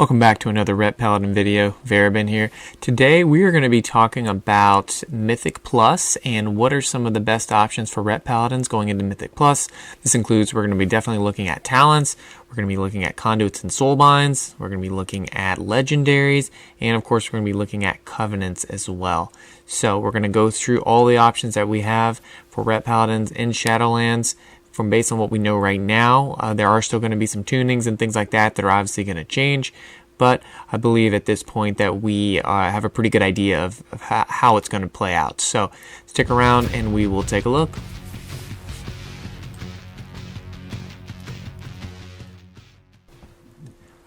Welcome back to another Ret Paladin video. Verabin here. Today we are going to be talking about Mythic Plus and what are some of the best options for Ret Paladins going into Mythic Plus. This includes, we're going to be definitely looking at talents, we're going to be looking at conduits and soulbinds, we're going to be looking at legendaries, and of course we're going to be looking at covenants as well. So we're going to go through all the options that we have for Ret Paladins in Shadowlands. From based on what we know right now, there are still going to be some tunings and things like that that are obviously going to change, but I believe at this point that we have a pretty good idea of how it's going to play out. So stick around and we will take a look.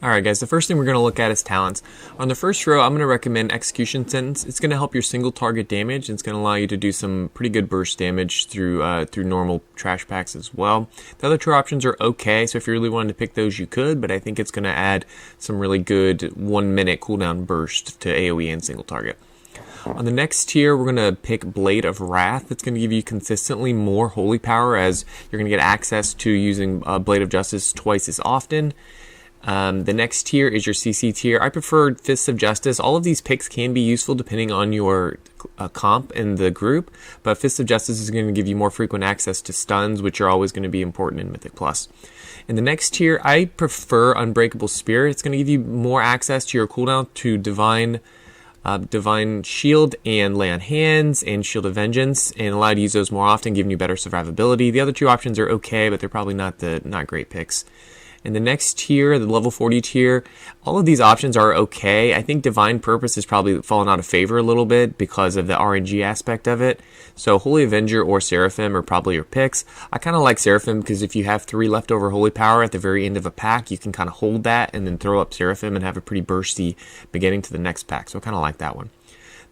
Alright guys, the first thing we're going to look at is talents. On the first row, I'm going to recommend Execution Sentence. It's going to help your single target damage. It's going to allow you to do some pretty good burst damage through normal trash packs as well. The other two options are okay, so if you really wanted to pick those you could, but I think it's going to add some really good 1 minute cooldown burst to AoE and single target. On the next tier, we're going to pick Blade of Wrath. It's going to give you consistently more holy power as you're going to get access to using Blade of Justice twice as often. The next tier is your CC tier. I prefer Fists of Justice. All of these picks can be useful depending on your comp in the group, but Fists of Justice is going to give you more frequent access to stuns, which are always going to be important in Mythic Plus. In the next tier, I prefer Unbreakable Spirit. It's going to give you more access to your cooldown to Divine Shield and Lay on Hands and Shield of Vengeance, and allow you to use those more often, giving you better survivability. The other two options are okay, but they're probably not great picks. In the next tier, the level 40 tier, all of these options are okay. I think Divine Purpose has probably fallen out of favor a little bit because of the RNG aspect of it. So Holy Avenger or Seraphim are probably your picks. I kind of like Seraphim because if you have 3 leftover Holy Power at the very end of a pack, you can kind of hold that and then throw up Seraphim and have a pretty bursty beginning to the next pack. So I kind of like that one.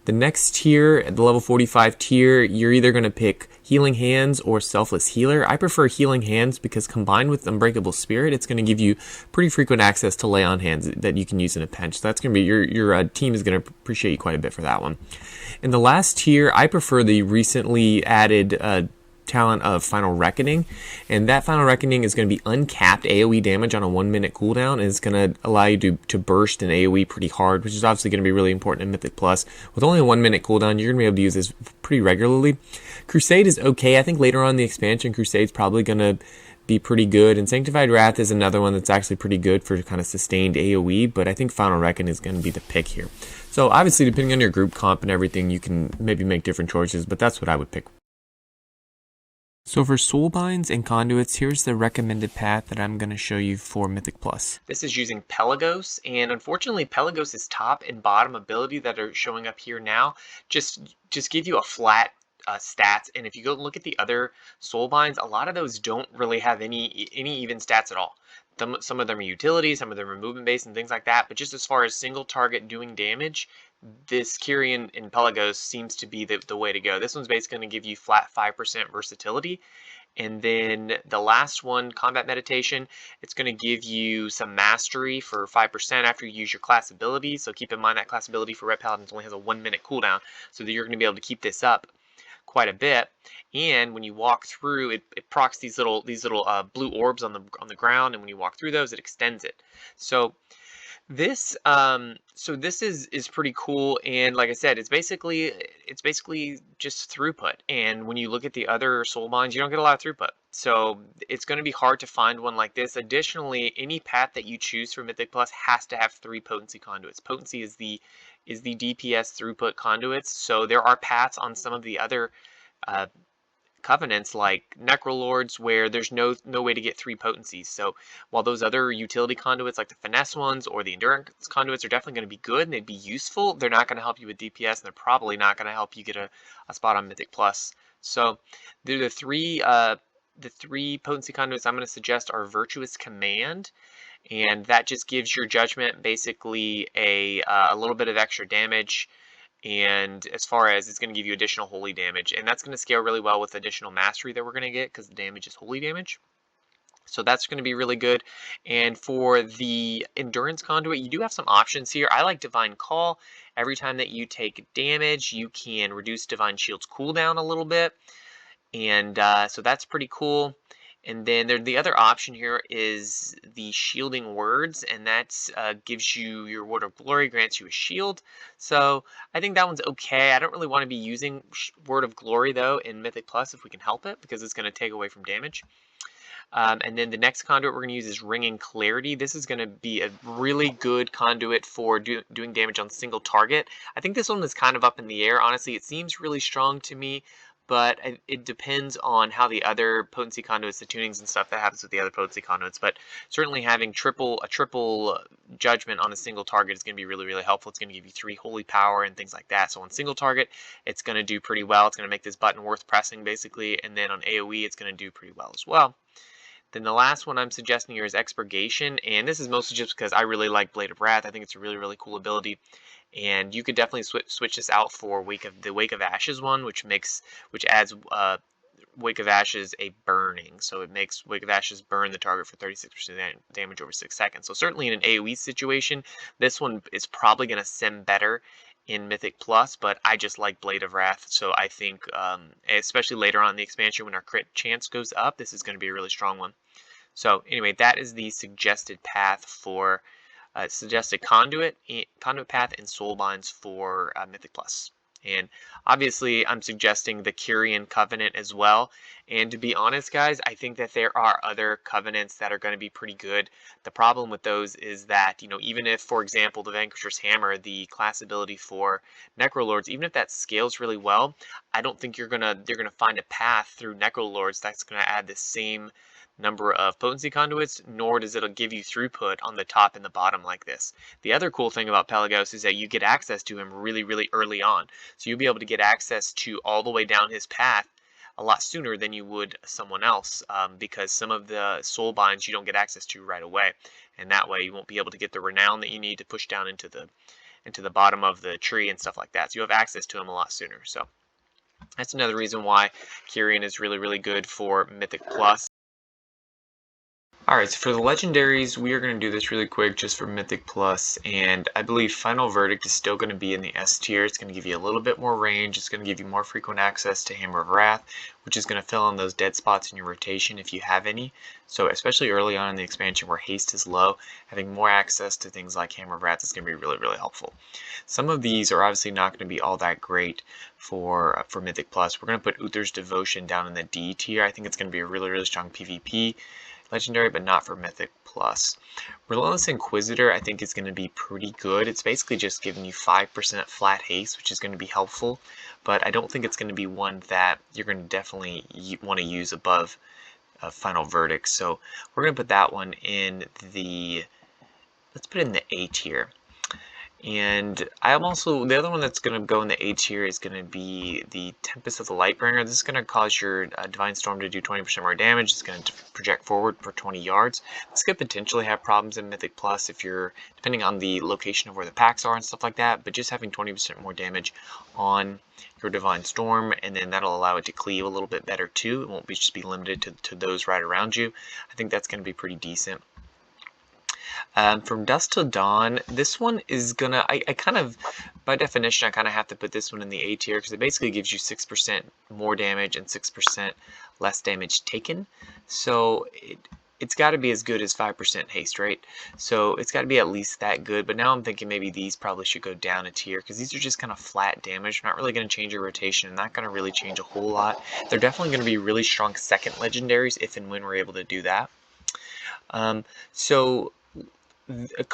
The next tier, at the level 45 tier, you're either going to pick Healing Hands or Selfless Healer. I prefer Healing Hands because combined with Unbreakable Spirit, it's going to give you pretty frequent access to Lay on Hands that you can use in a pinch. So that's going to be, your team is going to appreciate you quite a bit for that one. In the last tier, I prefer the recently added talent of Final Reckoning, and that Final Reckoning is going to be uncapped AoE damage on a 1 minute cooldown, and it's going to allow you to burst an AoE pretty hard, which is obviously going to be really important in Mythic Plus. With only a 1 minute cooldown, you're going to be able to use this pretty regularly. Crusade is okay. I think later on in the expansion, Crusade's probably going to be pretty good, and Sanctified Wrath is another one that's actually pretty good for kind of sustained AoE, but I think Final Reckon is going to be the pick here. So obviously, depending on your group comp and everything, you can maybe make different choices, but that's what I would pick. So for Soulbinds and Conduits, here's the recommended path that I'm going to show you for Mythic Plus. This is using Pelagos, and unfortunately Pelagos' top and bottom ability that are showing up here now just give you a flat stats, and if you go look at the other Soulbinds, a lot of those don't really have any even stats at all. Some of them are utility, some of them are movement based and things like that, but just as far as single target doing damage, this Kyrian in Pelagos seems to be the way to go. This one's basically going to give you flat 5% versatility. And then the last one, Combat Meditation, it's going to give you some mastery for 5% after you use your class ability. So keep in mind that class ability for Ret Paladins only has a 1 minute cooldown, so that you're going to be able to keep this up quite a bit. And when you walk through, it procs these little blue orbs on the ground, and when you walk through those, it extends it. So this is pretty cool, and like I said, it's basically just throughput. And when you look at the other Soulbinds, you don't get a lot of throughput, so it's going to be hard to find one like this. Additionally, any path that you choose for Mythic Plus has to have 3 potency conduits. Potency is the DPS throughput conduits. So there are paths on some of the other covenants like Necrolords where there's no way to get 3 potencies. So while those other utility conduits like the finesse ones or the endurance conduits are definitely going to be good and they'd be useful, they're not going to help you with DPS, and they're probably not going to help you get a spot on Mythic Plus. So they're the three potency conduits I'm going to suggest are Virtuous Command, and that just gives your judgment basically a little bit of extra damage. And as far as it's going to give you additional holy damage, and that's going to scale really well with additional mastery that we're going to get because the damage is holy damage. So that's going to be really good. And for the endurance conduit, you do have some options here. I like Divine Call. Every time that you take damage, you can reduce Divine Shield's cooldown a little bit, and so that's pretty cool. And then the other option here is the shielding words, and that gives you your word of glory, grants you a shield. So I think that one's okay. I don't really want to be using word of glory though in Mythic Plus if we can help it, because it's going to take away from damage. And then the next conduit we're going to use is Ringing Clarity. This is going to be a really good conduit for doing damage on single target. I think this one is kind of up in the air. Honestly, it seems really strong to me, but it depends on how the other potency conduits, the tunings and stuff that happens with the other potency conduits. But certainly having a triple judgment on a single target is going to be really, really helpful. It's going to give you 3 holy power and things like that. So on single target, it's going to do pretty well. It's going to make this button worth pressing, basically. And then on AoE, it's going to do pretty well as well. Then the last one I'm suggesting here is Expurgation, and this is mostly just because I really like Blade of Wrath. I think it's a really, really cool ability, and you could definitely switch this out for the Wake of Ashes one, which adds Wake of Ashes a burning, so it makes Wake of Ashes burn the target for 36% damage over 6 seconds. So certainly in an AoE situation, this one is probably going to sim better in Mythic Plus, but I just like Blade of Wrath, so I think, especially later on in the expansion when our crit chance goes up, this is going to be a really strong one. So anyway, that is the suggested path for suggested conduit path and Soulbinds for Mythic Plus. And obviously, I'm suggesting the Kyrian Covenant as well. And to be honest, guys, I think that there are other covenants that are going to be pretty good. The problem with those is that, even if, for example, the Vanquisher's Hammer, the class ability for Necrolords, even if that scales really well, I don't think they're gonna find a path through Necrolords that's going to add the same number of potency conduits, nor does it give you throughput on the top and the bottom like this. The other cool thing about Pelagos is that you get access to him really, really early on. So you'll be able to get access to all the way down his path a lot sooner than you would someone else, because some of the Soulbinds you don't get access to right away. And that way you won't be able to get the renown that you need to push down into the bottom of the tree and stuff like that. So you have access to him a lot sooner. So that's another reason why Kyrian is really, really good for Mythic Plus. Alright, so for the Legendaries, we are going to do this really quick just for Mythic Plus, and I believe Final Verdict is still going to be in the S tier. It's going to give you a little bit more range, it's going to give you more frequent access to Hammer of Wrath, which is going to fill in those dead spots in your rotation if you have any. So especially early on in the expansion where haste is low, having more access to things like Hammer of Wrath is going to be really, really helpful. Some of these are obviously not going to be all that great for Mythic Plus. We're going to put Uther's Devotion down in the D tier. I think it's going to be a really, really strong PvP legendary, but not for Mythic Plus. Relentless Inquisitor, I think, is going to be pretty good. It's basically just giving you 5% flat haste, which is going to be helpful, but I don't think it's going to be one that you're going to definitely want to use above Final Verdict. So we're going to put that one in let's put it in the A tier. And I'm also, the other one that's going to go in the A tier is going to be the Tempest of the Lightbringer. This is going to cause your Divine Storm to do 20% more damage. It's going to project forward for 20 yards. This could potentially have problems in Mythic Plus if you're, depending on the location of where the packs are and stuff like that, but just having 20% more damage on your Divine Storm, and then that'll allow it to cleave a little bit better too. It won't just be limited to those right around you. I think that's going to be pretty decent. From Dusk Till Dawn, this one is gonna, I kind of, by definition, I kind of have to put this one in the A tier because it basically gives you 6% more damage and 6% less damage taken. So it's got to be as good as 5% haste, right? So it's got to be at least that good. But now I'm thinking maybe these probably should go down a tier because these are just kind of flat damage. Not really going to change your rotation and not going to really change a whole lot. They're definitely going to be really strong second legendaries if and when we're able to do that.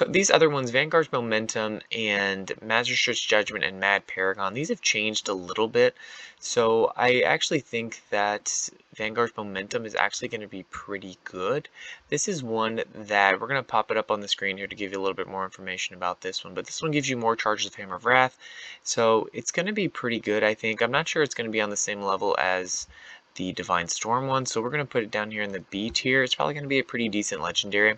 These other ones, Vanguard's Momentum and Magistrate's Judgment and Mad Paragon, these have changed a little bit. So I actually think that Vanguard's Momentum is actually going to be pretty good. This is one that we're going to pop it up on the screen here to give you a little bit more information about this one. But this one gives you more charges of Hammer of Wrath. So it's going to be pretty good, I think. I'm not sure it's going to be on the same level as the Divine Storm one, so we're going to put it down here in the B tier. It's probably going to be a pretty decent legendary.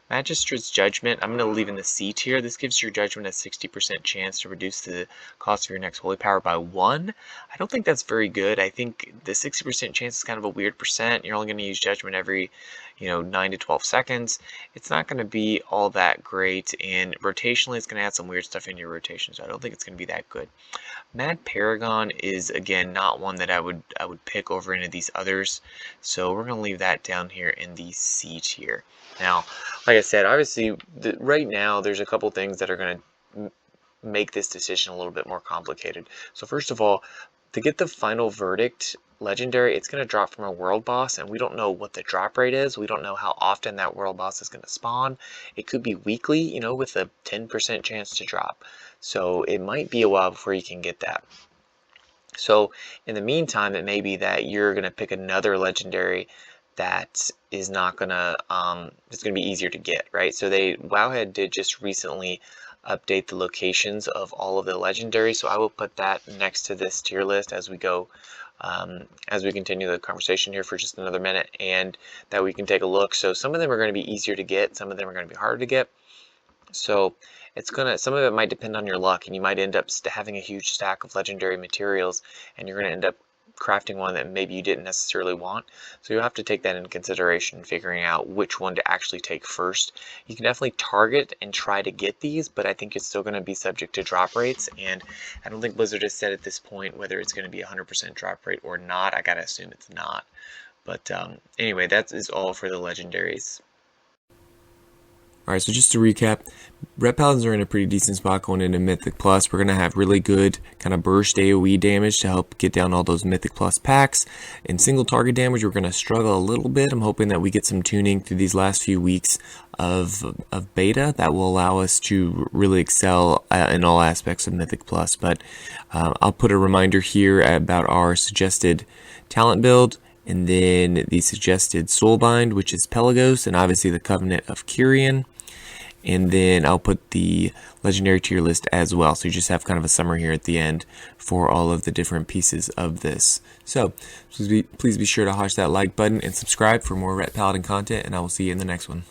Magistrate's Judgment, I'm going to leave in the C tier. This gives your judgment a 60% chance to reduce the cost of your next holy power by 1. I don't think that's very good. I think the 60% chance is kind of a weird percent. You're only going to use judgment every, 9 to 12 seconds, it's not going to be all that great, and rotationally it's going to add some weird stuff in your rotation, so I don't think it's going to be that good. Mad Paragon is, again, not one that I would pick over any of these others, so we're going to leave that down here in the C tier. Now, like I said, obviously right now there's a couple things that are going to make this decision a little bit more complicated. So first of all, to get the final verdict legendary, it's going to drop from a world boss, and we don't know what the drop rate is. We don't know how often that world boss is going to spawn. It could be weekly, with a 10% chance to drop. So it might be a while before you can get that. So in the meantime, it may be that you're going to pick another legendary that is not going to, it's going to be easier to get, right? So WoWhead did just recently update the locations of all of the legendaries, so I will put that next to this tier list as we go, as we continue the conversation here for just another minute, and that we can take a look. So some of them are going to be easier to get, some of them are going to be harder to get. So some of it might depend on your luck, and you might end up having a huge stack of legendary materials, and you're going to end up crafting one that maybe you didn't necessarily want. So you'll have to take that into consideration, figuring out which one to actually take first. You can definitely target and try to get these, but I think it's still going to be subject to drop rates, and I don't think Blizzard has said at this point whether it's going to be 100% drop rate or not. I gotta assume it's not. But anyway, that is all for the legendaries. Alright, so just to recap, Ret Paladins are in a pretty decent spot going into Mythic Plus. We're going to have really good kind of burst AoE damage to help get down all those Mythic Plus packs. In single target damage, we're going to struggle a little bit. I'm hoping that we get some tuning through these last few weeks of beta that will allow us to really excel in all aspects of Mythic Plus. But I'll put a reminder here about our suggested talent build, and then the suggested Soulbind, which is Pelagos, and obviously the Covenant of Kyrian. And then I'll put the legendary tier list as well, so you just have kind of a summary here at the end for all of the different pieces of this. So please be sure to hush that like button and subscribe for more Ret Paladin content, and I will see you in the next one.